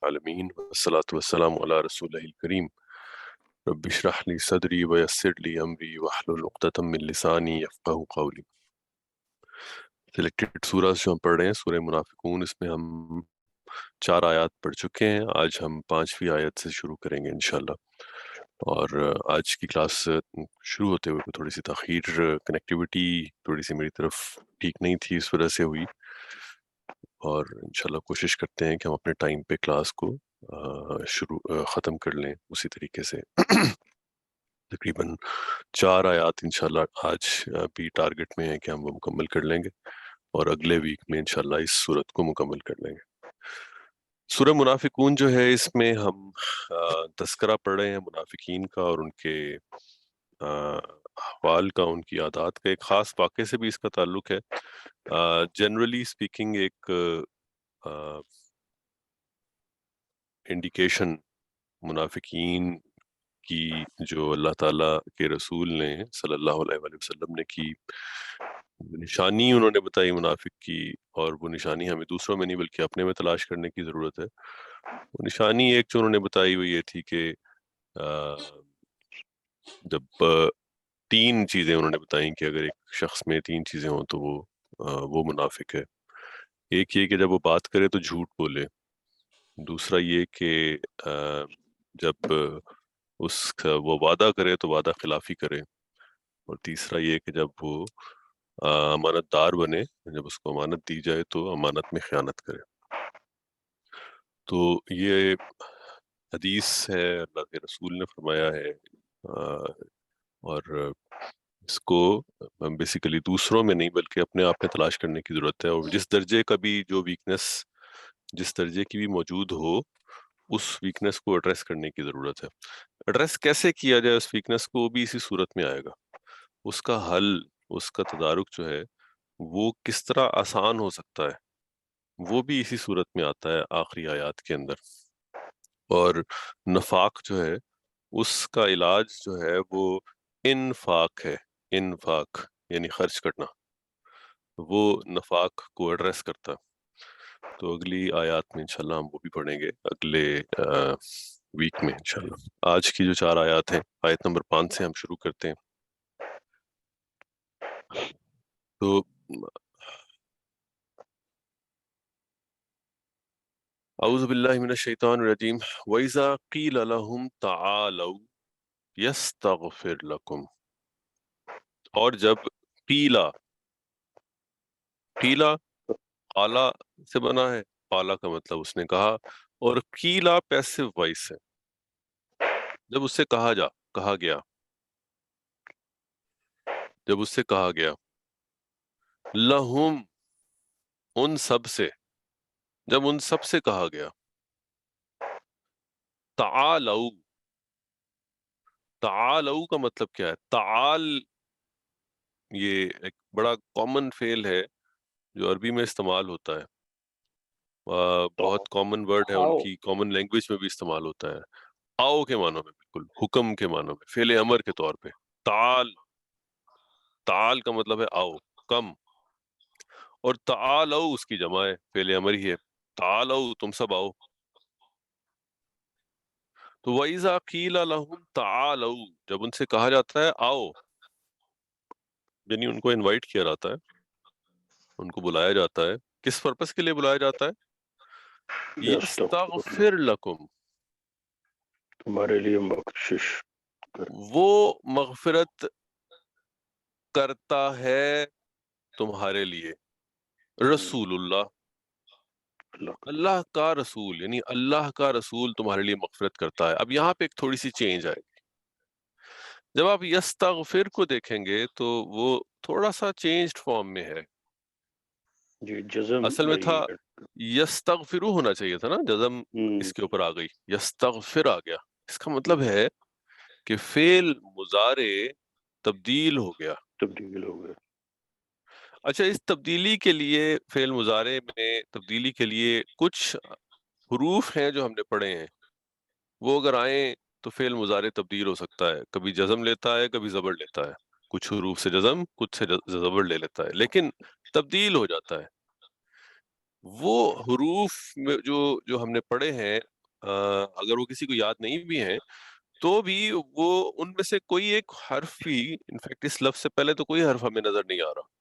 العالمین والصلاة والسلام علی رسولہ الکریم رب اشرح لی صدری ویسر لی امری واحلل عقدۃ من لسانی یفقہوا قولی۔ سلیکٹڈ سورہ جو ہم پڑھ رہے ہیں سورہ منافقون، اس میں ہم 4 آیات پڑھ چکے ہیں۔ آج ہم 5ویں آیت سے شروع کریں گے انشاءاللہ، اور آج کی کلاس شروع ہوتے ہوئے تھوڑی سی تاخیر، کنیکٹیوٹی تھوڑی سی میری طرف ٹھیک نہیں تھی، اس وجہ سے ہوئی، اور انشاءاللہ کوشش کرتے ہیں کہ ہم اپنے ٹائم پہ کلاس کو ختم کر لیں اسی طریقے سے۔ تقریباً 4 آیات انشاءاللہ آج بھی ٹارگٹ میں ہے کہ ہم وہ مکمل کر لیں گے، اور اگلے ویک میں انشاءاللہ اس صورت کو مکمل کر لیں گے۔ سورہ منافقون جو ہے، اس میں ہم تذکرہ پڑھ رہے ہیں منافقین کا اور ان کے احوال کا، ان کی عادات کا۔ ایک خاص واقعے سے بھی اس کا تعلق ہے۔ جنرلی اسپیکنگ ایک انڈیکیشن منافقین کی جو اللہ تعالیٰ کے رسول نے صلی اللہ علیہ وآلہ وسلم نے کی نشانی انہوں نے بتائی منافق کی، اور وہ نشانی ہمیں دوسروں میں نہیں بلکہ اپنے میں تلاش کرنے کی ضرورت ہے۔ وہ نشانی ایک جو انہوں نے بتائی وہ یہ تھی کہ جب 3 چیزیں انہوں نے بتائیں کہ اگر ایک شخص میں 3 چیزیں ہوں تو وہ منافق ہے۔ ایک یہ کہ جب وہ بات کرے تو جھوٹ بولے، دوسرا یہ کہ جب وہ وعدہ کرے تو وعدہ خلافی کرے، اور تیسرا یہ کہ جب وہ امانت دار بنے، جب اس کو امانت دی جائے تو امانت میں خیانت کرے۔ تو یہ حدیث ہے، اللہ کے رسول نے فرمایا ہے، اور اس کو بیسیکلی دوسروں میں نہیں بلکہ اپنے آپ میں تلاش کرنے کی ضرورت ہے، اور جس درجے کا بھی جو ویکنس جس درجے کی بھی موجود ہو، اس ویکنس کو ایڈریس کرنے کی ضرورت ہے۔ ایڈریس کیسے کیا جائے اس ویکنس کو، وہ بھی اسی صورت میں آئے گا۔ اس کا حل، اس کا تدارک جو ہے وہ کس طرح آسان ہو سکتا ہے، وہ بھی اسی صورت میں آتا ہے آخری آیات کے اندر۔ اور نفاق جو ہے، اس کا علاج جو ہے وہ انفاق ہے۔ انفاق یعنی خرچ کرنا، وہ نفاق کو ایڈریس کرتا ہے۔ تو اگلی آیات میں انشاءاللہ ہم وہ بھی پڑھیں گے اگلے ویک میں انشاءاللہ۔ آج کی جو 4 آیات ہیں، آیت نمبر 5 سے ہم شروع کرتے ہیں۔ تو اعوذ باللہ من الشیطان الرجیم، وَإِذَا قِيلَ لَهُمْ تَعَالَوْا يَسْتَغْفِرْ لَكُمْ، اور جب قیلا، قیلا قالا سے بنا ہے، قالا کا مطلب اس نے کہا، اور قیلا پیسو وائس ہے، جب اس سے کہا گیا، جب اس سے کہا گیا، لہم ان سب سے، جب ان سب سے کہا گیا، تعالو، تعالو کا مطلب کیا ہے؟ تعال یہ ایک بڑا کامن فعل ہے جو عربی میں استعمال ہوتا ہے، بہت کامن ورڈ ہے، ان آؤ کی کامن لینگویج میں بھی استعمال ہوتا ہے۔ آؤ کے معنوں میں، بالکل حکم کے معنوں میں، فعل امر کے طور پہ۔ تعال، تعال کا مطلب ہے آؤ، کم، اور تعالو اس کی جمع ہے، فعل امر ہی ہے، تعالو تم سب آؤ۔ تو وَإِذَا قِيلَ لَهُمْ تَعَالَوْا، جب ان سے کہا جاتا ہے آؤ، یعنی ان کو انوائٹ کیا جاتا ہے، ان کو بلایا جاتا ہے، کس پرپس کے لیے بلایا جاتا ہے؟ یستغفر، یستغفر لکم، تمہارے لیے بخشش کر، وہ مغفرت کرتا ہے تمہارے لیے، رسول اللہ، اللہ کا اللہ کا رسول، یعنی اللہ کا رسول تمہارے لیے مغفرت کرتا ہے۔ اب یہاں پہ ایک تھوڑی سی چینج آئے گی، جب آپ یستغفر کو دیکھیں گے تو وہ تھوڑا سا چینجڈ فارم میں ہے۔ جی جزم اصل میں تھا نہیں ہے۔ یستغفرو ہونا چاہیے تھا نا، جزم اس کے اوپر آ گئی، یستغفر آ گیا۔ اس کا مطلب ہے کہ فعل مضارع تبدیل ہو گیا۔ تبدیل ہو گیا۔ اچھا، اس تبدیلی کے لیے، فعل مضارع میں تبدیلی کے لیے کچھ حروف ہیں جو ہم نے پڑھے ہیں، وہ اگر آئیں تو فعل مضارع تبدیل ہو سکتا ہے، کبھی جزم لیتا ہے کبھی زبر لیتا ہے، کچھ حروف سے جزم، کچھ سے زبر لے لیتا ہے، لیکن تبدیل ہو جاتا ہے۔ وہ حروف میں جو ہم نے پڑھے ہیں، اگر وہ کسی کو یاد نہیں بھی ہیں تو بھی وہ ان میں سے کوئی ایک حرف بھی، انفیکٹ اس لفظ سے پہلے تو کوئی حرف ہمیں نظر نہیں آ رہا،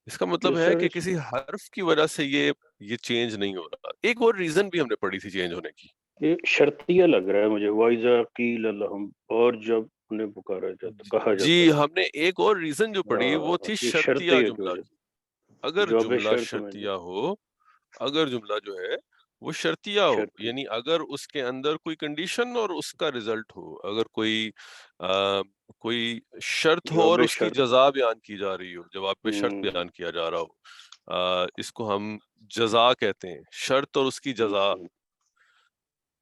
اس کا مطلب یس ہے سر، کہ کسی حرف کی وجہ سے یہ چینج نہیں ہو رہا۔ ایک اور ریزن بھی ہم نے پڑھی تھی چینج ہونے کی۔ یہ شرطیہ لگ رہا ہے مجھے، وَإِذَا قِيلَ لَهُمْ، اور جب انہیں پکارا جاتا، کہا جی، جاتا ہم نے ایک اور ریزن جو پڑھی وہ تھی یہ شرطیہ شرطیہ کی جملہ وجہ کی۔ اگر جواب جملہ شرط میں شرطیہ ہو، اگر جملہ جو ہے وہ شرطیہ ہو، شرطی، یعنی اگر اس کے اندر کوئی کنڈیشن اور اس کا رزلٹ ہو، اگر کوئی شرط ہو اور جواب اس کی شرط، جزا بیان کی جا رہی ہو، جواب پہ شرط بیان کیا جا رہا ہو، اس کو ہم جزا کہتے ہیں، شرط اور اس کی جزا۔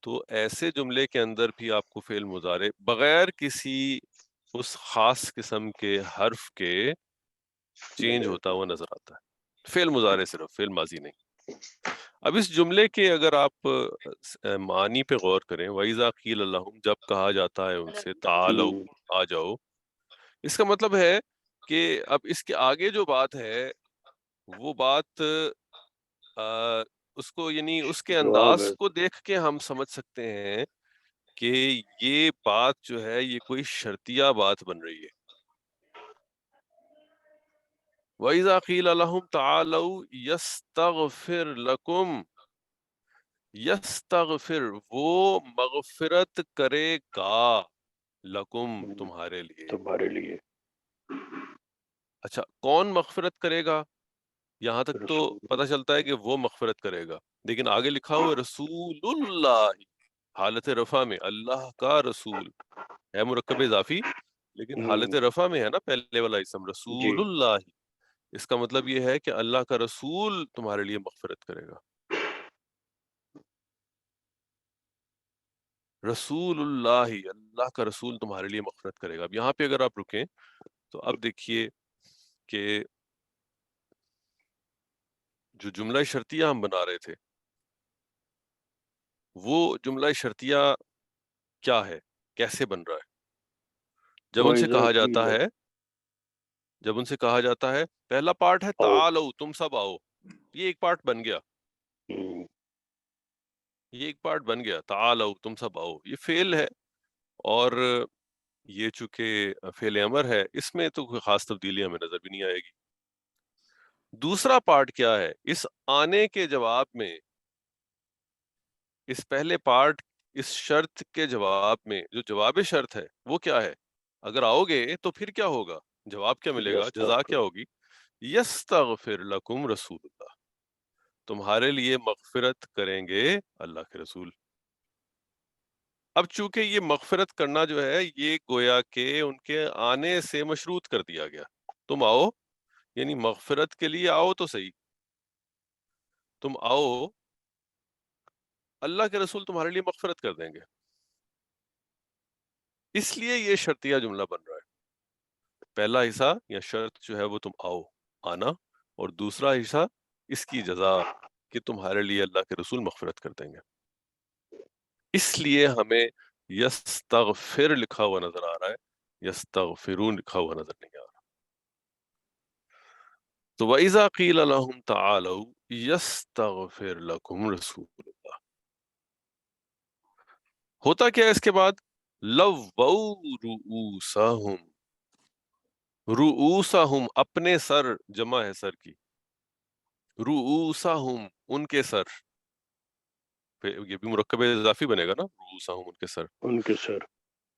تو ایسے جملے کے اندر بھی آپ کو فعل مضارع بغیر کسی اس خاص قسم کے حرف کے چینج ہوتا ہوا نظر آتا ہے، فعل مضارع صرف، فعل ماضی نہیں۔ اب اس جملے کے اگر آپ معنی پہ غور کریں، وَإِذَا قِيلَ لَهُمْ، جب کہا جاتا ہے ان سے تعالوا، آ جاؤ، اس کا مطلب ہے کہ اب اس کے آگے جو بات ہے وہ بات اس کو، یعنی اس کے جواب ہے، انداز کو دیکھ کے ہم سمجھ سکتے ہیں کہ یہ بات جو ہے یہ کوئی شرطیہ بات بن رہی ہے۔ وَإِذَا قِيلَ لَهُمْ تَعَالَوْا يَسْتَغْفِرْ لَكُمْ، یستغفر، وہ مغفرت کرے گا، لکم، تمہارے لیے۔ تمہارے لیے اچھا، کون مغفرت کرے گا؟ یہاں تک تو رسول، پتہ چلتا ہے کہ وہ مغفرت کرے گا، لیکن آگے لکھا ہوا ہے رسول اللہ، حالت رفع میں، اللہ کا رسول ہے، مرکب اضافی، لیکن حالت رفع میں ہے نا پہلے والا اسم، جی، رسول اللہ۔ اس کا مطلب یہ ہے کہ اللہ کا رسول تمہارے لیے مغفرت کرے گا، رسول اللہ، اللہ کا رسول تمہارے لیے مغفرت کرے گا۔ اب یہاں پہ اگر آپ رکیں تو اب دیکھیے کہ جو جملہ شرطیہ ہم بنا رہے تھے، وہ جملہ شرطیہ کیا ہے، کیسے بن رہا ہے؟ جب ان سے وَإِذَا کہا جاتا قِيلَ، ہے، جب ان سے کہا جاتا ہے، پہلا پارٹ ہے آؤ، تعالو، تم سب آؤ، یہ ایک پارٹ بن گیا، یہ ایک پارٹ بن گیا، تعالو، تم سب آؤ، یہ فعل ہے، اور یہ چونکہ فعل امر ہے، اس میں تو کوئی خاص تبدیلی ہمیں نظر بھی نہیں آئے گی۔ دوسرا پارٹ کیا ہے؟ اس آنے کے جواب میں، اس پہلے پارٹ، اس شرط کے جواب میں جو جواب شرط ہے وہ کیا ہے؟ اگر آؤ گے تو پھر کیا ہوگا؟ جواب کیا ملے گا؟ جزا یستغفر، کیا ہوگی؟ یستغفر لکم رسول اللہ، تمہارے لیے مغفرت کریں گے اللہ کے رسول۔ اب چونکہ یہ مغفرت کرنا جو ہے یہ گویا کہ ان کے آنے سے مشروط کر دیا گیا، تم آؤ، یعنی مغفرت کے لیے آؤ تو صحیح، تم آؤ، اللہ کے رسول تمہارے لیے مغفرت کر دیں گے، اس لیے یہ شرطیہ جملہ بن رہا ہے۔ پہلا حصہ یا شرط جو ہے وہ تم آؤ، آنا، اور دوسرا حصہ اس کی جزا کہ تمہارے لیے اللہ کے رسول مغفرت کر دیں گے، اس لیے ہمیں یستغفر لکھا ہوا نظر آ رہا ہے، یستغفرون لکھا ہوا نظر نہیں آ رہا۔ تو وَإِذَا قِيلَ لَهُمْ تَعَالَوْا يَسْتَغْفِرْ لَكُمْ رَسُولُ اللَّهِ، ہوتا کیا ہے اس کے بعد؟ لَوَّوْا رُؤُوسَهُمْ، رؤوسہم، اپنے سر، جمع ہے سر کی، رؤوسہم، ان کے سر، یہ بھی مرکب اضافی بنے گا نا، رؤوسہم، ان کے سر۔ ان کے سر،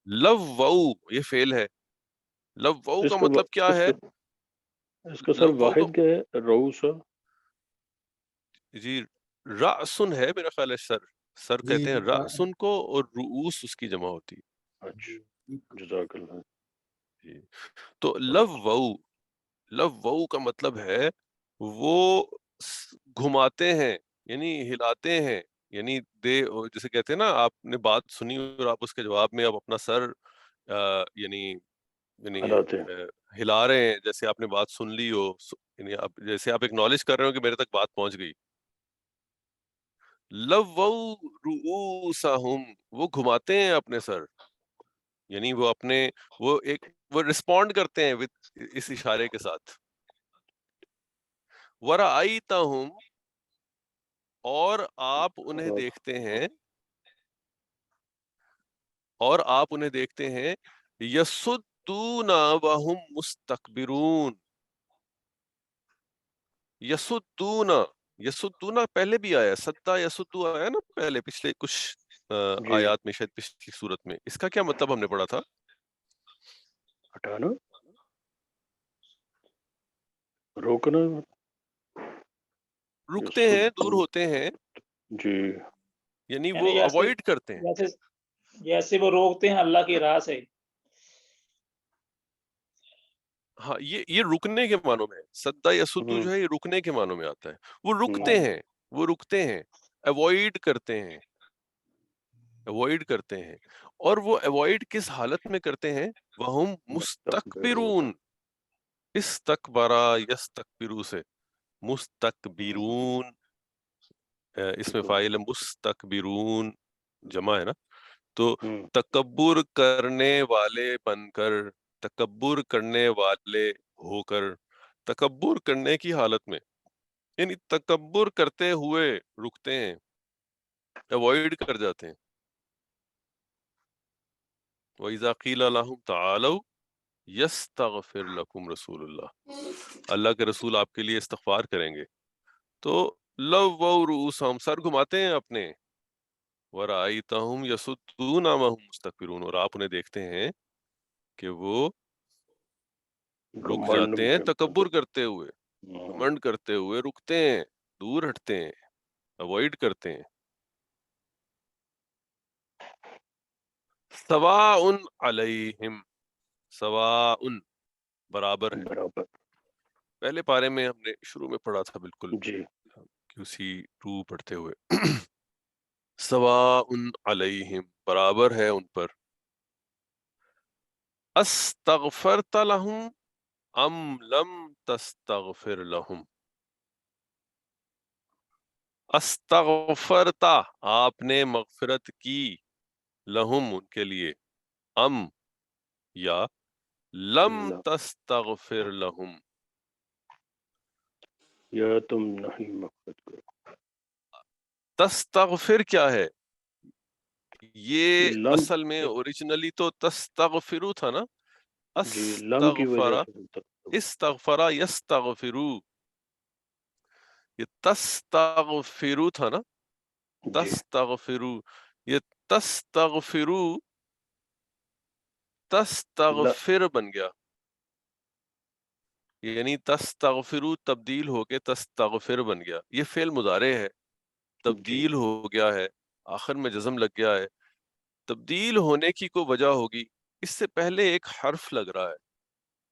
لوّو، یہ فعل ہے، لوّو اس کا کا مطلب کیا ہے؟ اس کا سر لوّو کا، واحد کیا ہے؟ روسا، جی، رأسن ہے میرا خیال ہے، سر، سر کہتے ہیں رأسن کو، اور رؤوس اس کی جمع ہوتی اچھا، جزاک اللہ، ہے، جی۔ تو بہت لوّو، لوّو کا مطلب ہے وہ گھماتے ہیں، یعنی ہلاتے ہیں، یعنی جسے کہتے ہیں نا، آپ نے بات سنی اور آپ اس کے جواب میں آپ اپنا سر یعنی حالات ہیں، ہلا رہے ہیں، جیسے آپ نے بات سن لی ہو، یعنی جیسے آپ اکنالج کر رہے ہو کہ میرے تک بات پہنچ گئی۔ لوّو رؤوسہم، وہ گھماتے ہیں اپنے سر، یعنی وہ وہ رسپونڈ کرتے ہیں اس اشارے کے ساتھ۔ ورأیتہم، اور آپ انہیں دیکھتے ہیں یسدون وہم مستکبرون. یسدون پہلے بھی آیا، سدا یسدو آیا نا پہلے پچھلے کچھ جی آیات میں، شاید پچھلی صورت میں. اس کا کیا مطلب ہم نے پڑھا تھا؟ ہٹانا، روکنا، رکتے ہیں، دور ہوتے ہیں، جی یعنی یعنی وہ اوائڈ کرتے ہیں. جیسے وہ روکتے ہیں اللہ کی راہ سے. ہاں یہ رکنے کے معنوں میں ہے. سدا یسدو جو ہے یہ رکنے کے معنوں میں آتا ہے. وہ رکتے ہیں، اوائڈ کرتے ہیں، اور وہ اوائڈ کس حالت میں کرتے ہیں؟ وہم مستکبرون. استکبرا یستکبرو سے مستکبرون، اس میں فاعل مستکبرون جمع ہے نا. تو تکبر کرنے والے بن کر، تکبر کرنے والے ہو کر، تکبر کرنے کی حالت میں، یعنی تکبر کرتے ہوئے رکتے ہیں، اوائڈ کر جاتے ہیں. وَإِذَا قِيلَ لَهُمْ تَعَالَوْا يَسْتَغْفِرْ لَكُمْ رَسُولُ اللَّهِ، اللہ کے رسول آپ کے لیے استغفار کریں گے تو لَوَّوْا رُؤُوسَهُمْ، سر گھماتے ہیں اپنے، وَرَأَيْتَهُمْ يَصُدُّونَ وَهُمْ مُسْتَكْبِرُونَ، اور آپ انہیں دیکھتے ہیں کہ وہ رک جاتے ہیں تکبر کرتے ہوئے، گھمنڈ کرتے ہوئے رکتے ہیں، دور ہٹتے ہیں، اوائڈ کرتے ہیں. سواء علیہم، سواء برابر ہے. پہلے پارے میں ہم نے شروع میں پڑھا تھا بالکل جی اسی رو پڑھتے ہوئے. سواء علیہم، برابر ہے ان پر. استغفرت لہم ام لم تستغفر لہم. استغفرتا، آپ نے مغفرت کی، لہم ان کے لیے، ام یا لم تستغفر لہم، یا تم نہیں مغفرت کرو. تستغفر کیا ہے؟ یہ لم اصل میں اوریجنلی تو تستغفرو تھا نا. جی لم کی وجہ استغفر، سے استغفر یستغفرو، یہ تستغفرو تھا نا، جی تستغفرو، یہ تستغفرو تستغفر بن گیا، یعنی تستغفرو تبدیل ہو کے تستغفر بن گیا. یہ فعل مضارع ہے، تبدیل ہو گیا ہے، آخر میں جزم لگ گیا ہے. تبدیل ہونے کی کوئی وجہ ہوگی، اس سے پہلے ایک حرف لگ رہا ہے،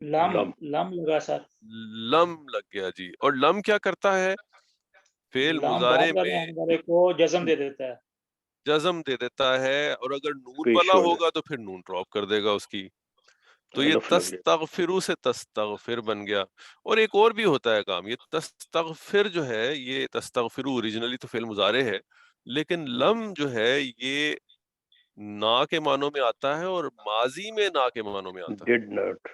لم لگا سر، لم لگ گیا جی. اور لم کیا کرتا ہے؟ فعل لام مضارع بعد والے میں ہمارے کو جزم دے دیتا ہے. جزم دے دیتا ہے، اور اگر نون پیش والا ہو ہوگا تو پھر نون ڈراپ کر دے گا اس کی. تو یہ حلف لگ گیا. تستغفرو سے تستغفر بن گیا. اور ایک اور بھی ہوتا ہے کام، یہ تستغفر جو ہے، یہ تستغفرو اوریجنلی تو فعل مضارع ہے، لیکن لم جو ہے یہ نا کے معنوں میں آتا ہے اور ماضی میں نا کے معنوں میں آتا ہے، ڈڈ ناٹ.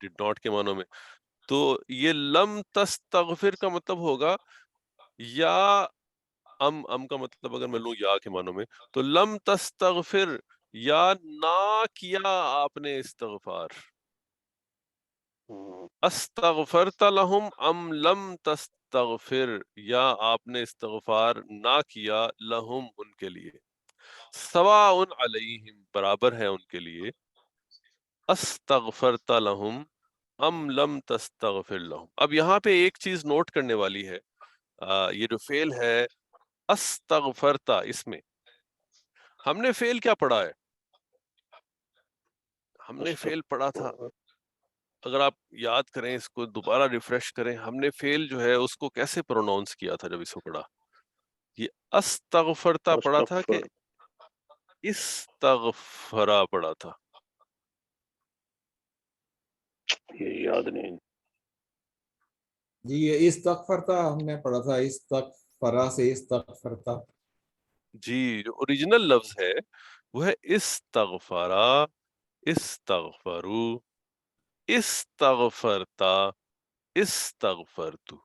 ڈڈ ناٹ کے معنوں میں. تو یہ لم تستغفر کا مطلب ہوگا یا ام کا مطلب اگر میں لوں یا کے معنوں میں، تو لم تستغفر، یا نہ کیا آپ نے استغفار. استغفرت لہم ام لم تستغفر، یا آپ نے استغفار نہ کیا، لہم ان کے لیے. سواء علیہم، برابر ہے ان کے لیے. استغفرت لہم ام لم تستغفر لہم. اب یہاں پہ ایک چیز نوٹ کرنے والی ہے، یہ جو فعل ہے استغفرتا، اس میں ہم نے فعل کیا پڑھا ہے؟ ہم نے فعل پڑھا تھا، اگر آپ یاد کریں، اس کو دوبارہ ریفریش کریں، ہم نے فعل جو ہے اس کو کیسے پروناؤنس کیا تھا جب اس کو پڑھا؟ یہ استغفرتا پڑھا تھا کہ استغفرا پڑھا تھا؟ یہ یاد نہیں. جی یہ استغفرتا ہم نے پڑھا تھا، استغفرا سے استغفرتا. جی جو اوریجنل لفظ ہے وہ ہے استغفرا، استغفرو، استغفرتا، استغفرتو.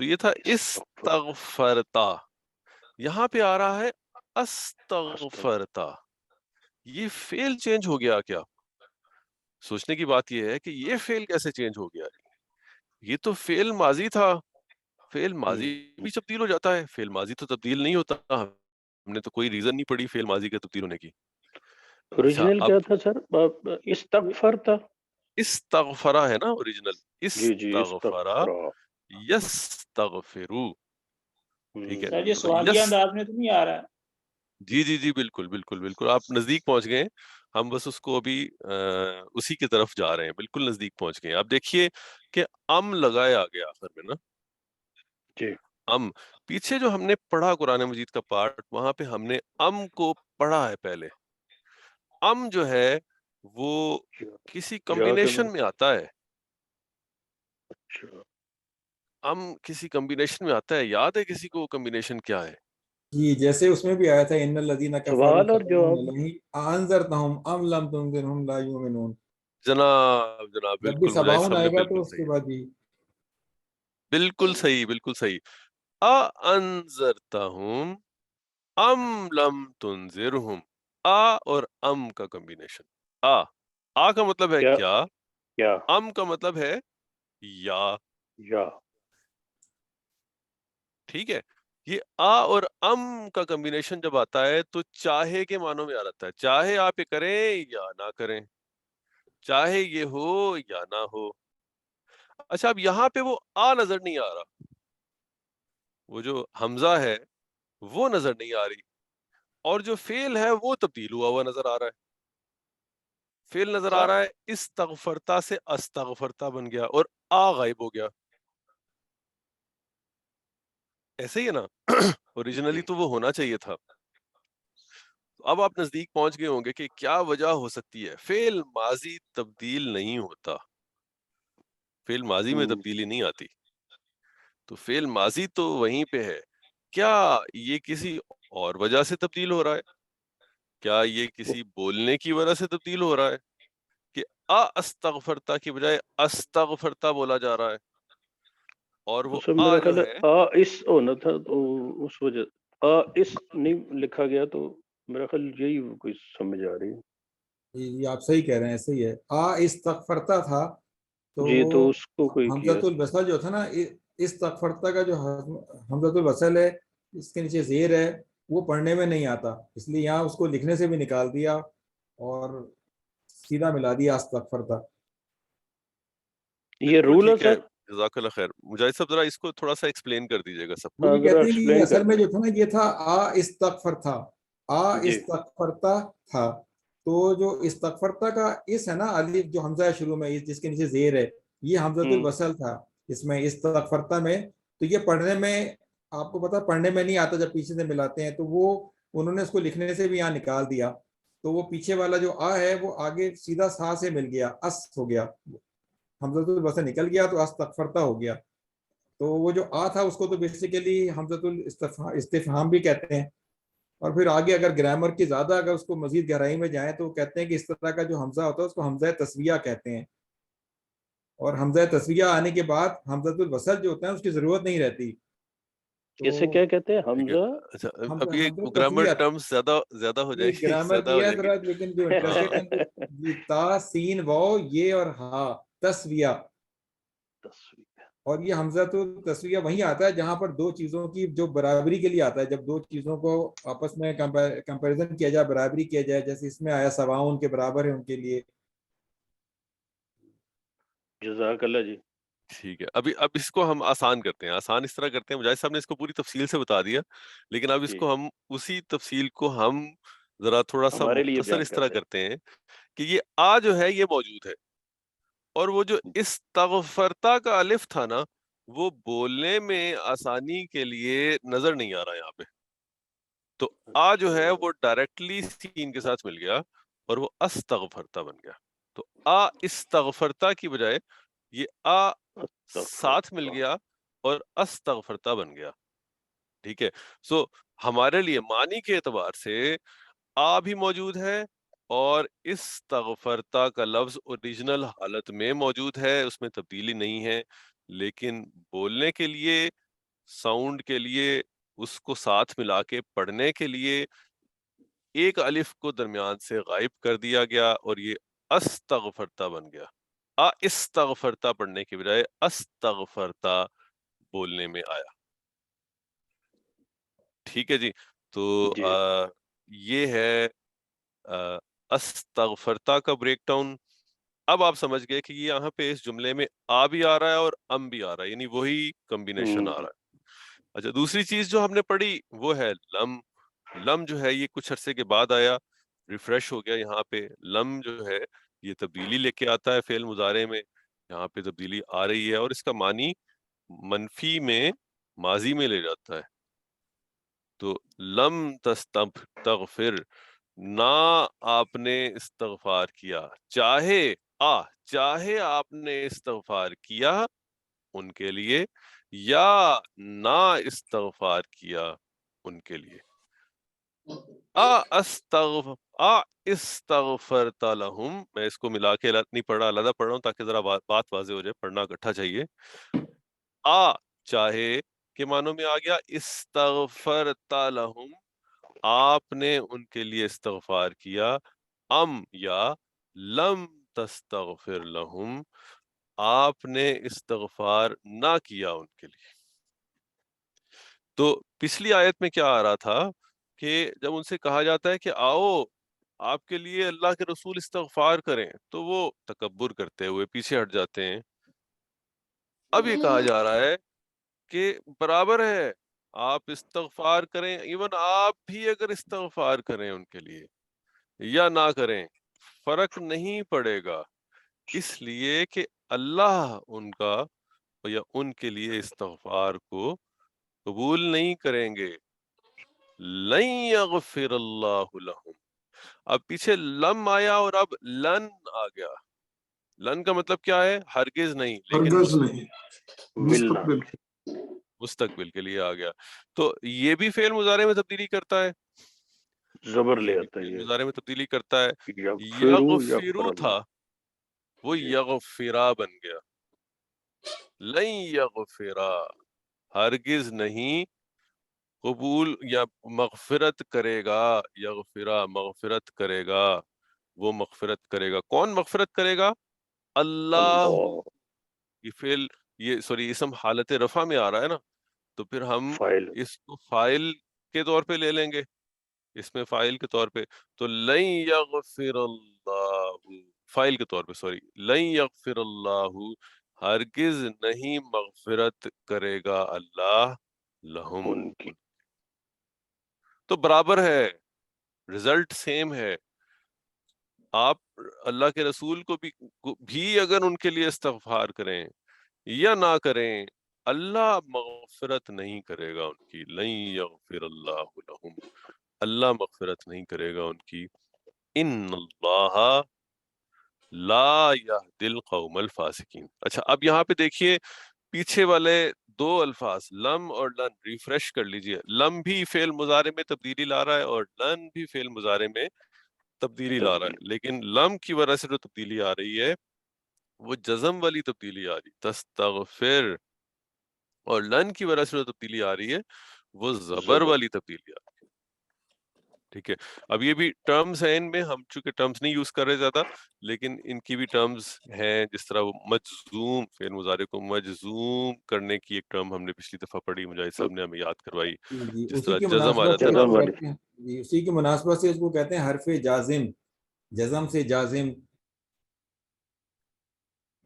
تو یہ تھا استغفرتا، یہاں پہ آ رہا ہے استغفرتا. یہ فعل چینج ہو گیا کیا؟ سوچنے کی بات یہ ہے کہ یہ فعل کیسے چینج ہو گیا؟ یہ تو فعل ماضی تھا، فعل ماضی بھی تبدیل ہو جاتا ہے، فعل ماضی تو تبدیل نہیں ہوتا. ہم نے تو کوئی ریزن نہیں پڑی فعل ماضی کے تبدیل ہونے کی. اوریجنل کیا تھا سر؟ استغفر تھا. استغفرا ہے نا اوریجنل، جی استغفرا یستغفرو. ٹھیک ہے سر یہ سوالیہ انداز میں تو نہیں آ رہا ہے؟ جی جی جی بالکل بالکل بالکل، آپ نزدیک پہنچ گئے. ہم بس اس کو ابھی اسی کی طرف جا رہے ہیں، بالکل نزدیک پہنچ گئے. آپ دیکھیے کہ ام لگایا گیا آخر میں نا. جی ام پیچھے جو ہم نے پڑھا قرآن مجید کا پارٹ، وہاں پہ ہم نے ام کو پڑھا ہے پہلے. ام جو ہے وہ کسی کمبینیشن میں آتا ہے. ام کسی کمبینیشن میں آتا ہے، یاد ہے کسی کو کمبینیشن کیا ہے؟ جی جیسے اس میں بھی آیا تھا ان الذین کفروا سوال اور جواب. انذرتہم ام لم تنذرہم لا یؤمنون. جناب جب بھی بالکل، مجاہد سباؤن صاحب نے آئے گا تو بالکل اس کے صحیح، بعد بھی بالکل صحیح، بالکل صحیح. انذرتہم ام لم تنذرہم. آ اور ام کا کمبینیشن. آ کا مطلب ہے کیا، کیا؟ ام کا مطلب ہے یا. ٹھیک ہے، یہ آ اور ام کا کمبینیشن جب آتا ہے تو چاہے کے معنوں میں آ جاتا ہے. چاہے آپ یہ کریں یا نہ کریں، چاہے یہ ہو یا نہ ہو. اچھا اب یہاں پہ وہ آ نظر نہیں آ رہا، وہ جو حمزہ ہے وہ نظر نہیں آ رہی، اور جو فعل ہے وہ تبدیل ہوا ہوا نظر آ رہا ہے. فعل نظر آ رہا ہے استغفرتا سے استغفرتا بن گیا اور آ غائب ہو گیا. ایسے ہی ہے نا؟ اوریجنلی تو وہ ہونا چاہیے تھا. اب آپ نزدیک پہنچ گئے ہوں گے کہ کیا وجہ ہو سکتی ہے. فعل ماضی تبدیل نہیں ہوتا، فعل ماضی میں تبدیلی نہیں آتی، تو فعل ماضی تو وہیں پہ ہے. کیا یہ کسی اور وجہ سے تبدیل ہو رہا ہے؟ کیا یہ کسی بولنے کی وجہ سے تبدیل ہو رہا ہے کہ استغفرتا کی بجائے استغفرتا بولا جا رہا ہے؟ اور وہ میرا جو خیال ہے ہے اس ہونا تھا، تو اس وجہ اس نہیں لکھا گیا، تو میرا خیال یہی کوئی سمجھ آ رہی ہے. یہ آپ صحیح کہہ رہے ہیں، صحیح ہے. استغفرتا تھا تو جی، تو اس کو کوئی کیا حمزۃ الوصل جو تھا نا، استغفرتا کا جو حمزۃ الوصل ہے اس کے نیچے زیر ہے، وہ پڑھنے میں نہیں آتا، اس لیے یہاں اس کو لکھنے سے بھی نکال دیا اور سیدھا ملا دیا استغفرتا. یہ بالکل رول ہے ٹھیک ہے. سر. جزاک اللہ خیر. مجاہد صاحب ذرا اس کو تھوڑا سا ایکسپلین کر دیجیے گا سب کو. وہ بھی ذرا کہتے ہیں کہ یہ ایکسپلین اصل کر میں دیں. جو تھا نا، یہ تھا استغفر تھا، جی. استغفرتا تھا. تو جو استغفرتا کا اس ہے نا الف جو حمزہ ہے شروع میں جس کے نیچے زیر ہے، یہ حمزۃ الوصل تھا اس میں استغفرتا میں. تو یہ پڑھنے میں آپ کو پتا پڑھنے میں نہیں آتا جب پیچھے سے ملاتے ہیں، تو وہ انہوں نے اس کو لکھنے سے بھی یہاں نکال دیا. تو وہ پیچھے والا جو آ ہے وہ آگے سیدھا سا سے مل گیا، اس ہو گیا، حمزۃ الوصل نکل گیا تو استغفرتا ہو گیا. تو وہ جو آ تھا اس کو تو بیسیکلی حمزۃ الاستفہام بھی کہتے ہیں. اور پھر آگے اگر گرامر کی زیادہ اگر اس کو مزید گہرائی میں جائیں تو کہتے ہیں کہ اس طرح کا جو حمزہ ہوتا ہے اس کو حمزہ تسویہ کہتے ہیں. اور حمزہ تسویہ آنے کے بعد حمزۃ الوصل جو ہوتا ہے اس کی ضرورت نہیں رہتی. اسے کیا کہتے ہیں؟ حمزہ. اچھا اب یہ حمزہ گرامر تسویہ. ٹرمز زیادہ ہو جائیں یہ گے، گرامر زیادہ ہو بھی ہے جائیں گے. ذرا، لیکن جو انٹرسٹڈ ہیں تا سین واو یہ اور ہا تسویہ. اور یہ حمزہ تو تسویہ وہیں آتا ہے جہاں پر دو چیزوں کی جو برابری کے لیے آتا ہے، جب دو چیزوں کو آپس میں کمپیریزن کیا جائے، برابری کیا جائے، جیسے اس میں آیا سواؤن کے برابر ہے ان کے لیے. جزاک اللہ جی. ٹھیک ہے، اب اس کو ہم آسان کرتے ہیں. آسان اس طرح کرتے ہیں، مجاہد صاحب نے اس کو پوری تفصیل سے بتا دیا، لیکن اب اس کو ہم اسی تفصیل کو ہم ذرا تھوڑا سا ہمارے لیے مختصر بیان اس طرح کرتے ہیں کہ یہ آ جو ہے یہ موجود ہے، اور وہ جو استغفرتا کا الف تھا نا، وہ بولنے میں آسانی کے لیے نظر نہیں آ رہا یہاں پہ. تو آ جو ہے وہ ڈائریکٹلی سین کے ساتھ مل گیا اور وہ استغفرتا بن گیا. تو آ استغفرتا کی بجائے یہ آ ساتھ مل گیا اور استغفرتا بن گیا. ٹھیک ہے، سو ہمارے لیے معنی کے اعتبار سے آ بھی موجود ہے اور استغفرتا کا لفظ اوریجنل حالت میں موجود ہے، اس میں تبدیلی نہیں ہے، لیکن بولنے کے لیے ساؤنڈ کے لیے اس کو ساتھ ملا کے پڑھنے کے لیے ایک الف کو درمیان سے غائب کر دیا گیا اور یہ استغفرتا بن گیا. استغفرتا پڑھنے کے بجائے استغفرتا بولنے میں آیا. ٹھیک ہے جی. تو جی یہ ہے استغفرتا کا بریک ڈاؤن. اب آپ سمجھ گئے کہ یہ یہاں پہ اس جملے میں آ بھی آ رہا ہے اور ام بھی آ رہا ہے, یعنی وہی کمبینیشن آ رہا ہے. اچھا, دوسری چیز جو ہم نے پڑھی وہ ہے لم. لم جو ہے یہ کچھ عرصے کے بعد آیا, ریفریش ہو گیا. یہاں پہ لم جو ہے یہ تبدیلی لے کے آتا ہے فعل مضارع میں, یہاں پہ تبدیلی آ رہی ہے اور اس کا معنی منفی میں ماضی میں لے جاتا ہے. تو لم تستغفر, نہ آپ نے استغفار کیا, چاہے آپ نے استغفار کیا ان کے لیے یا نہ استغفار کیا ان کے لیے. استغفرت لہم, میں اس کو ملا کے نہیں پڑھا, علیحدہ پڑھ رہا ہوں تاکہ ذرا بات واضح ہو جائے, پڑھنا اکٹھا چاہیے. چاہے کے معنوں میں آ گیا استغفرت لہم, آپ نے ان کے لیے استغفار کیا, یا لم تستغفر لہم, آپ نے استغفار نہ کیا ان کے لیے. تو پچھلی آیت میں کیا آ رہا تھا کہ جب ان سے کہا جاتا ہے کہ آؤ آپ کے لیے اللہ کے رسول استغفار کریں, تو وہ تکبر کرتے ہوئے پیچھے ہٹ جاتے ہیں. اب یہ کہا جا رہا ہے کہ برابر ہے, آپ استغفار کریں, ایون آپ بھی اگر استغفار کریں ان کے لیے یا نہ کریں فرق نہیں پڑے گا, اس لیے کہ اللہ ان کا یا ان کے لیے استغفار کو قبول نہیں کریں گے. لن یغفر اللہ لہم, اب پیچھے لم آیا اور اب لن آ گیا. لن کا مطلب کیا ہے؟ ہرگز نہیں, لیکن ہرگز نہیں, مستقبل. مستقبل کے لیے آ گیا. تو یہ بھی فعل مضارع میں تبدیلی کرتا ہے, زبر لے یہ بھی آتا ہے فعل یہ مضارع میں تبدیلی کرتا ہے. یغفرو یغفرو تھا وہ جی. یغفرا بن گیا. لن یغفرا, ہرگز نہیں قبول یا مغفرت کرے گا. یغفرا مغفرت کرے گا, وہ مغفرت کرے گا. کون مغفرت کرے گا؟ اللہ. اللہ یہ فعل یہ اسم حالت رفع میں آ رہا ہے نا, تو پھر ہم فائل اس کو فاعل کے طور پہ لے لیں گے, اس میں فاعل کے طور پہ. تو لن یغفر اللہ, فاعل کے طور پہ لن یغفر اللہ, ہرگز نہیں مغفرت کرے گا اللہ لہم. ان کی. تو برابر ہے, رزلٹ سیم ہے. آپ اللہ کے رسول کو بھی اگر ان کے لیے استغفار کریں یا نہ کریں, اللہ مغفرت نہیں کرے گا ان کی. لن یغفر اللہ لہم, اللہ مغفرت نہیں کرے گا ان کی. ان اللہ لا یہدی القوم الفاسقین. اچھا, اب یہاں پہ دیکھیے پیچھے والے دو الفاظ لم اور لن ریفریش کر لیجئے. لم بھی فعل مضارع میں تبدیلی لا رہا ہے اور لن بھی فعل مضارع میں تبدیلی لا رہا ہے, لیکن لم کی وجہ سے جو تبدیلی آ رہی ہے وہ جزم والی تبدیلی آ رہی تستغفر, اور لن کی وجہ سے جو تبدیلی آ رہی ہے وہ زبر والی تبدیلی آ رہی ہے. ٹھیک ہے, اب یہ بھی ٹرمز ہیں, ان میں ہم چونکہ ٹرمز نہیں یوز کر رہے زیادہ, لیکن ان کی بھی ٹرمز ہیں. جس طرح وہ مجزوم, فعل مضارع کو مجزوم کرنے کی ایک ٹرم ہم نے پچھلی دفعہ پڑھی, مجاہد صاحب نے ہمیں یاد کروائی. جی, جس اسی طرح کی جزم آ مناسبت جاتا سے ہے نا, جزم والی. کہتے ہیں جی, اسی کی مناسبت سے اس کو کہتے ہیں حرف جازم, جزم سے جازم.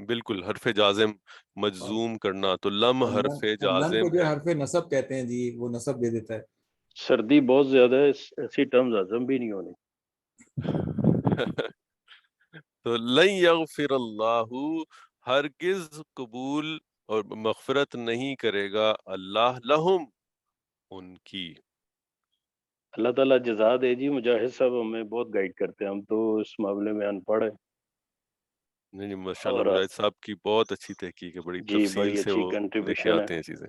بالکل حرف جازم مجزوم کرنا, تو لم اور حرف لن کو جازم جو ہے. حرف نصب کہتے ہیں جی, وہ نصب دے دیتا ہے. سردی بہت زیادہ ہے, ایسی ٹرمز ہضم بھی نہیں ہونی. تو لن یغفر اللہ, ہرگز قبول اور مغفرت نہیں کرے گا اللہ لہم, ان کی. اللہ تعالیٰ جزا دے جی. مجاہد صاحب ہمیں بہت گائیڈ کرتے ہیں, ہم تو اس معاملے میں ان پڑھ ہیں. نہیں ماشاءاللہ, اور مجاہد صاحب کی بہت اچھی تحقیق ہے, بڑی جی تفصیل بڑی سے اچھی وہ لے کے کنٹریبیوشن ہے آتے ہیں چیزیں.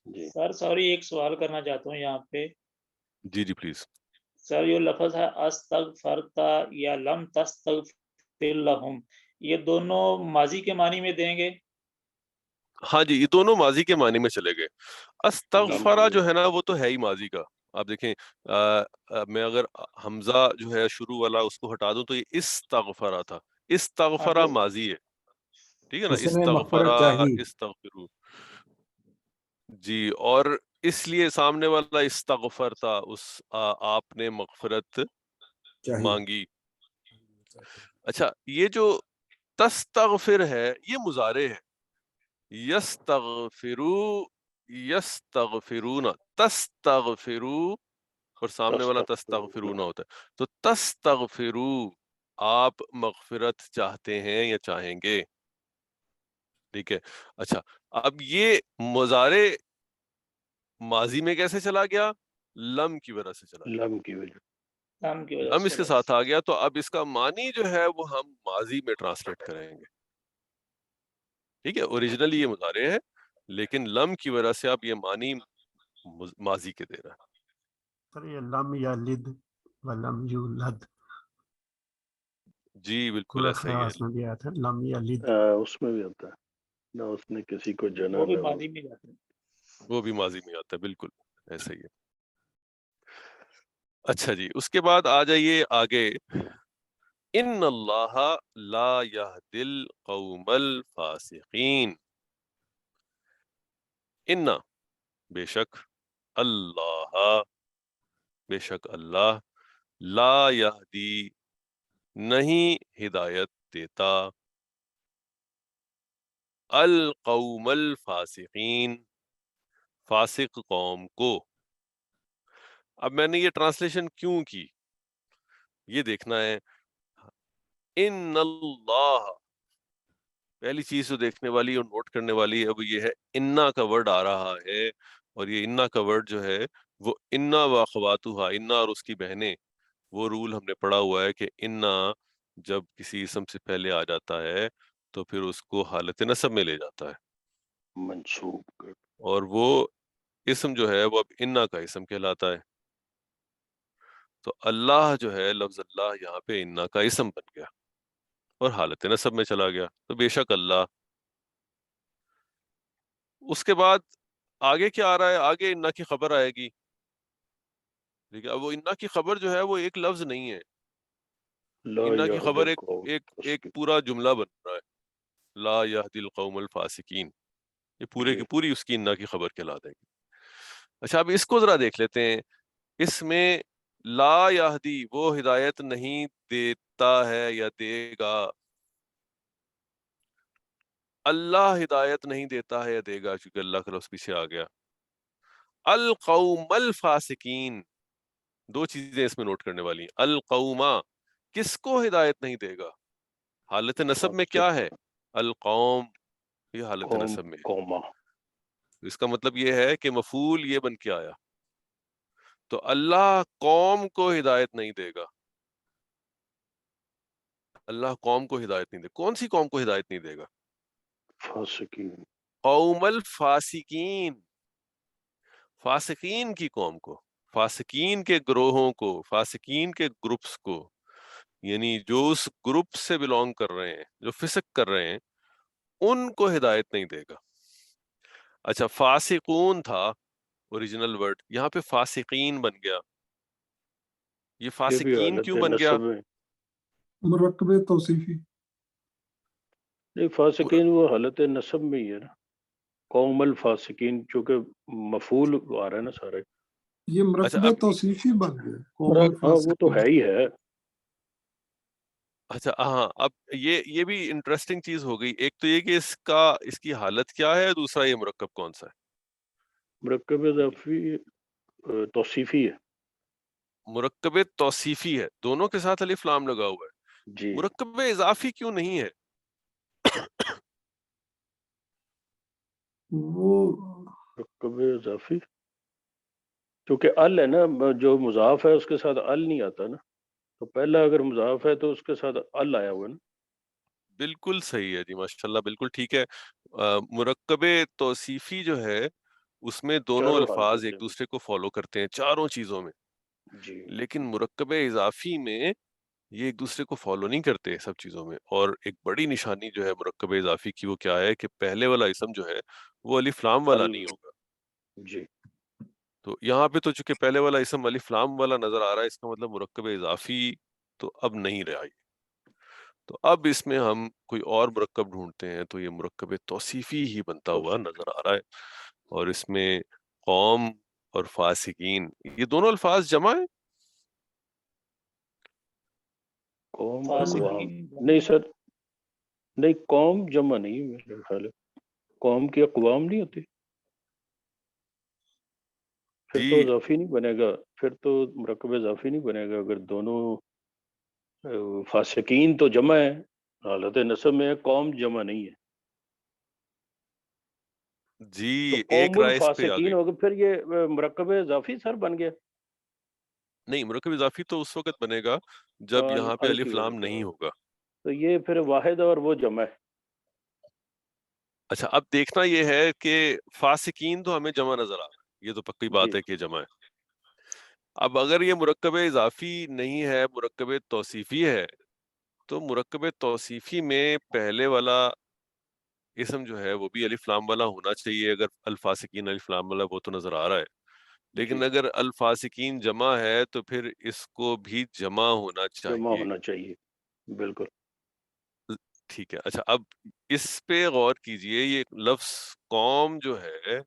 جی. سر سوری ایک سوال کرنا چاہتا ہوں یہاں پہ. جی جی پلیز. سر یہ لفظ ہے استغفرتا یا لم تستغفر لہم, یہ دونوں ماضی کے معنی میں دیں گے؟ ہاں جی، یہ دونوں ماضی کے معنی میں چلے گئے. استغفرہ جو ہے نا وہ تو ہے ہی ماضی کا. آپ دیکھیں میں اگر حمزہ جو ہے شروع والا اس کو ہٹا دوں تو یہ استغفرہ تھا. استغفرہ ماضی ہے, ٹھیک ہے نا, اس میں استغفرہ مغفرت چاہیے. استغفرو جی. اور اس لیے سامنے والا استغفر تھا, اس آپ نے مغفرت چاہیے. مانگی. اچھا, یہ جو تستغفر ہے یہ مضارع ہے. یستغفرو یستغفرون, تستغفرو اور سامنے والا تستغفرون ہوتا ہے. تو تستغفرو آپ مغفرت چاہتے ہیں یا چاہیں گے, ٹھیک ہے. اچھا, اب یہ مضارع ماضی میں کیسے چلا گیا؟ لم کی وجہ سے چلا گیا. لم کی وجہ لم اس کے ساتھ آ گیا, تو اب اس کا معنی جو ہے وہ ہم ماضی میں ٹرانسلیٹ کریں گے. ٹھیک ہے, اوریجنلی یہ مضارع ہے لیکن لم کی وجہ سے اب یہ معنی ماضی کے دے رہا ہے. سر یہ لم یلد ولم یولد جی بالکل سورہ ایسا ہی ہے. اخلاص میں بھی آیا تھا لم یلد. اس میں بھی آتا ہے نہ اس نے کسی کو جنا وہ بھی نہ ماضی میں جاتے ہیں. وہ بھی ماضی میں آتا ہے, بالکل ایسا ہی ہے. اچھا جی, اس کے بعد آ جائیے آگے. ان اللہ لا یہدی القوم الفاسقین. ان بے شک, اللہ بے شک اللہ, لا یہدی نہیں ہدایت دیتا, القوم الفاسقین فاسق قوم کو. اب میں نے یہ ٹرانسلیشن کیوں کی یہ دیکھنا ہے. ان اللہ, پہلی چیز جو دیکھنے والی اور نوٹ کرنے والی اب یہ ہے انا کا ورڈ آ رہا ہے, اور یہ انا کا ورڈ جو ہے وہ انا و اخواتها, انا اور اس کی بہنیں. وہ رول ہم نے پڑھا ہوا ہے کہ انا جب کسی اسم سے پہلے آ جاتا ہے تو پھر اس کو حالت نصب میں لے جاتا ہے, منسوب کر. اور وہ اسم جو ہے وہ اب انا کا اسم کہلاتا ہے. تو اللہ جو ہے لفظ اللہ یہاں پہ انا کا اسم بن گیا اور حالت نصب میں چلا گیا. تو بے شک اللہ. اس کے بعد آگے کیا آ رہا ہے؟ آگے انا کی خبر آئے گی. ٹھیک ہے, اب وہ انا کی خبر جو ہے وہ ایک لفظ نہیں ہے. لا انا کی یہد خبر القوم ایک پورا جملہ بن رہا ہے. لا یہدی القوم الفاسقین, یہ پورے کی پوری اس کی انا کی خبر کہلا دے گی. اچھا, اب اس کو ذرا دیکھ لیتے ہیں. اس میں لا یہدی وہ ہدایت نہیں دیتا ہے یا دے گا, اللہ ہدایت نہیں دیتا ہے یا دے گا, چونکہ اللہ کا لفظ پیچھے آ گیا. القوم الفاسقین, دو چیزیں اس میں نوٹ کرنے والی ہیں. القوما, کس کو ہدایت نہیں دے گا؟ حالت نصب میں کیا ہے؟ القوم, یہ حالت قوم نصب میں ہے. قوما. اس کا مطلب یہ ہے کہ مفعول یہ بن کے آیا. تو اللہ قوم کو ہدایت نہیں دے گا. اللہ قوم کو ہدایت نہیں دے. کون سی قوم کو ہدایت نہیں دے گا؟ فاسقین. قوم الفاسقین, فاسقین کی قوم کو, فاسقین کے گروہوں کو, فاسقین کے گروپس کو, یعنی جو اس گروپ سے بلونگ کر رہے ہیں, جو فسق کر رہے ہیں, ان کو ہدایت نہیں دے گا. اچھا, فاسقون تھا اوریجنل ورڈ, یہاں پہ فاسقین بن گیا. یہ یہ بھی فاسقین حالت کیوں بن گیا؟ نصب میں. مرکب توصیفی. نہیں, فاسقین وہ حالت نصب میں ہی ہے نا. قوم الفاسقین چونکہ مفعول آ رہا ہے نا سارے. یہ اچھا, مرکب اب توصیفی بن گیا قوم ہاں وہ تو الفاسقین. ہے ہی ہے. اچھا ہاں, اب یہ بھی انٹرسٹنگ چیز ہو گئی. ایک تو یہ کہ اس کی حالت کیا ہے, دوسرا یہ مرکب کون سا ہے. مرکب اضافی توصیفی ہے. مرکب توصیفی ہے, دونوں کے ساتھ الف لام لگا ہوا ہے. جی, مرکب اضافی کیوں نہیں ہے؟ وہ مرکب اضافی چونکہ ال ہے نا, جو مضاف ہے اس کے ساتھ ال نہیں آتا نا. تو پہلا اگر مضاف ہے تو اس کے ساتھ ال آیا ہوا ہے نا. بالکل صحیح ہے جی, ماشاءاللہ, بالکل ٹھیک ہے. مرکب توصیفی جو ہے اس میں دونوں چاروں الفاظ حالتیں ایک چلیں. دوسرے کو فالو کرتے ہیں چاروں چیزوں میں. جی, لیکن مرکب اضافی میں یہ ایک دوسرے کو فالو نہیں کرتے سب چیزوں میں. اور ایک بڑی نشانی جو ہے مرکب اضافی کی وہ کیا ہے کہ پہلے والا اسم جو ہے وہ الف لام والا نہیں ہوگا. جی تو یہاں پہ تو چونکہ پہلے والا اسم الف لام والا نظر آ رہا ہے، اس کا مطلب مرکب اضافی تو اب نہیں رہا. تو اب اس میں ہم کوئی اور مرکب ڈھونڈتے ہیں تو یہ مرکب توصیفی ہی بنتا ہوا نظر آ رہا ہے. اور اس میں قوم اور فاسقین یہ دونوں الفاظ جمع ہیں. قوم فاسقین اقوام نہیں سر، نہیں قوم جمع نہیں میرے خیال ہے. قوم کی اقوام نہیں ہوتی، پھر تو جی اضافی نہیں بنے گا، پھر تو مرکب اضافی نہیں بنے گا اگر دونوں فاسقین تو جمع ہے، حالت نصب میں ہے، قوم جمع نہیں ہے. تو جی ایک قوم رائے اس پہ آ الفاسقین گئی. ہوگا، پھر یہ مرکب اضافی سر بن گیا. نہیں، مرکب اضافی تو اس وقت بنے گا جب یہاں پہ ال کی الف وجہ لام سے نہیں ہوگا. تو یہ پھر واحد اور وہ جمع ہے. اچھا اب دیکھنا یہ ہے کہ فاسقین تو ہمیں جمع نظر آ رہا ہے، یہ تو پکی جی بات ہے کہ جمع ہے. اب اگر یہ مرکب اضافی نہیں ہے، مرکب توصیفی ہے، تو مرکب توصیفی میں پہلے والا اسم جو ہے وہ بھی الف لام والا ہونا چاہیے. اگر الفاسقین الف لام والا وہ تو نظر آ رہا ہے، لیکن جی اگر الفاسقین جمع ہے تو پھر اس کو بھی جمع ہونا جمع چاہیے. ہونا چاہیے بالکل. ٹھیک ہے. اچھا اب اس پہ غور کیجئے، یہ لفظ قوم جو ہے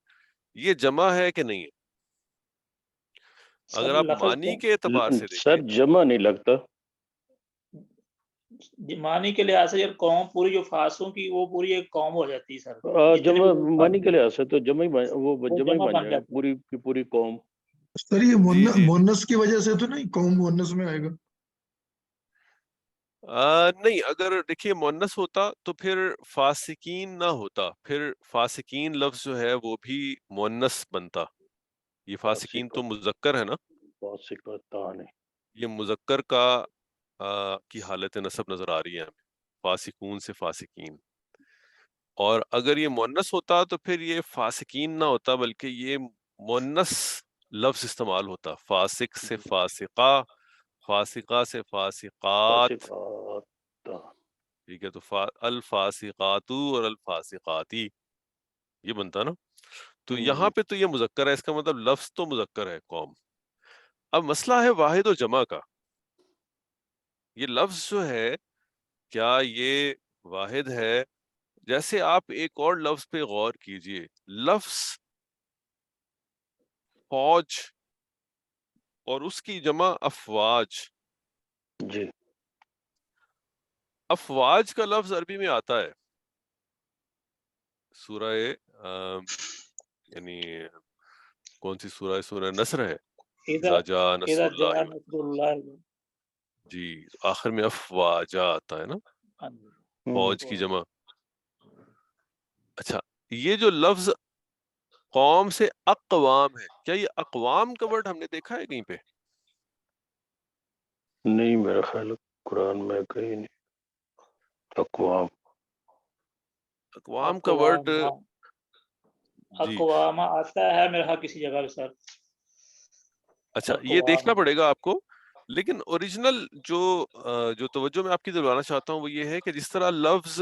یہ جمع ہے کہ نہیں ہے؟ سر اگر آپ لفظ معنی کے اعتبار سے دیکھیں، سر جمع نہیں لگتا. معنی کے لحاظ سے قوم پوری جو فاسوں کی وہ پوری ایک قوم ہو جاتی ہے سر. جتنے جمع بھی معنی کے لحاظ سے تو جمع ہی وہ جمع ہی جمع بن بن جائے گا، جاتی ہے. پوری کی پوری قوم. سر یہ جی جی مونس کی وجہ سے تو نہیں قوم مونس میں آئے گا؟ نہیں، اگر دیکھیے مونس ہوتا تو پھر فاسقین نہ ہوتا، پھر فاسقین لفظ جو ہے وہ بھی مونس بنتا. یہ فاسقین تو مذکر ہے نا، فاسقتان یہ مذکر کا کی حالت نصب نظر آ رہی ہے ہمیں، فاسقون سے فاسقین. اور اگر یہ مونس ہوتا تو پھر یہ فاسقین نہ ہوتا بلکہ یہ مونس لفظ استعمال ہوتا. فاسق سے فاسقہ، فاسقہ سے فاسقات. فاسقات. ٹھیک ہے، تو الفاسقات اور الفاسقاتی یہ بنتا نا. تو یہاں پہ تو یہ مذکر ہے، اس کا مطلب لفظ تو مذکر ہے قوم. اب مسئلہ ہے واحد و جمع کا. یہ لفظ جو ہے کیا یہ واحد ہے؟ جیسے آپ ایک اور لفظ پہ غور کیجئے، لفظ فوج اور اس کی جمع افواج. جی افواج کا لفظ عربی میں آتا ہے، سورہ یعنی کون سی سورہ ہے؟ سورہ نصر ہے، اذا جاء نصر اذا جاء اللہ. نصر اللہ. جی آخر میں افواجا آتا ہے نا، فوج کی جمع. اچھا یہ جو لفظ قوم سے اقوام ہے، کیا یہ اقوام کا ورڈ ہم نے دیکھا ہے کہیں پہ؟ نہیں میرا خیال ہے قرآن میں کہیں نہیں. اقوام اقوام کا ورڈ جی. اقوام آتا ہے میرا خیال کسی جگہ پہ سر. اچھا یہ دیکھنا پڑے گا آپ کو، لیکن اوریجنل جو توجہ میں آپ کی دلوانا چاہتا ہوں وہ یہ ہے کہ جس طرح لفظ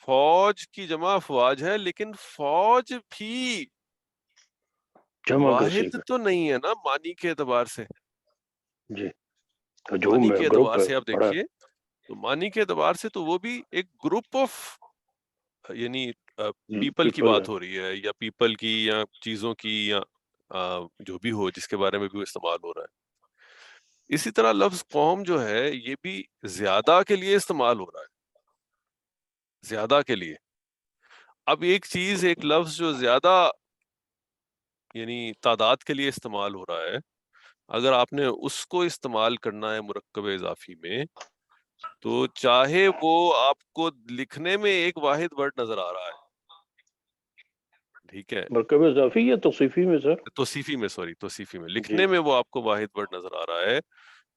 فوج کی جمع افواج ہے، لیکن فوج بھی جمع کا واحد صیغہ. تو نہیں ہے نا معنی کے اعتبار سے. جی ہجوم معنی میں کے گروپ اعتبار ہے سے آپ بڑا. دیکھیے، تو معنی کے اعتبار سے تو وہ بھی ایک گروپ آف یعنی پیپل کی پیپل بات ہے. ہو رہی ہے، یا پیپل کی یا چیزوں کی یا جو بھی ہو جس کے بارے میں بھی وہ استعمال ہو رہا ہے. اسی طرح لفظ قوم جو ہے یہ بھی زیادہ کے لیے استعمال ہو رہا ہے، زیادہ کے لیے. اب ایک چیز، ایک لفظ جو زیادہ یعنی تعداد کے لیے استعمال ہو رہا ہے، اگر آپ نے اس کو استعمال کرنا ہے مرکب اضافی میں، تو چاہے وہ آپ کو لکھنے میں ایک واحد ورڈ نظر آ رہا ہے، ٹھیک ہے، مرکب اضافی یا توصیفی میں سر؟ توصیفی میں، توصیفی میں، جی لکھنے میں وہ آپ کو واحد ورڈ نظر آ رہا ہے،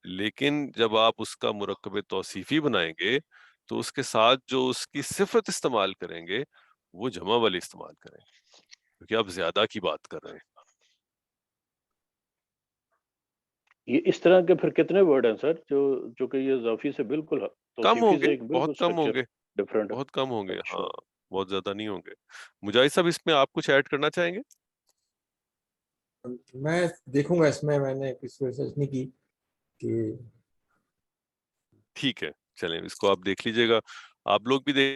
لیکن جب آپ اس کا مرکب توصیفی بنائیں گے تو اس کے ساتھ جو اس کی صفت استعمال کریں گے وہ جمع والی استعمال کریں گے، کیونکہ آپ زیادہ کی بات کر رہے ہیں. یہ اس طرح کے پھر کتنے ورڈ ہیں سر جو کہ یہ اضافی سے بالکل کم توصیفی ہوں سے گے، ایک بالکل بہت کم ہوں اسٹرکچر گے، ڈفرینٹ ہے؟ بہت کم ہوں گے، اچھا ہاں بہت زیادہ نہیں ہوں گے۔ مجاہد صاحب اس میں آپ کچھ ایڈ کرنا چاہیں گے؟ میں دیکھوں گا، اس میں نے کچھ ریسرچ نہیں کی کہ ٹھیک ہے، چلیں اس کو آپ دیکھ لیجئے گا، آپ لوگ بھی دیکھ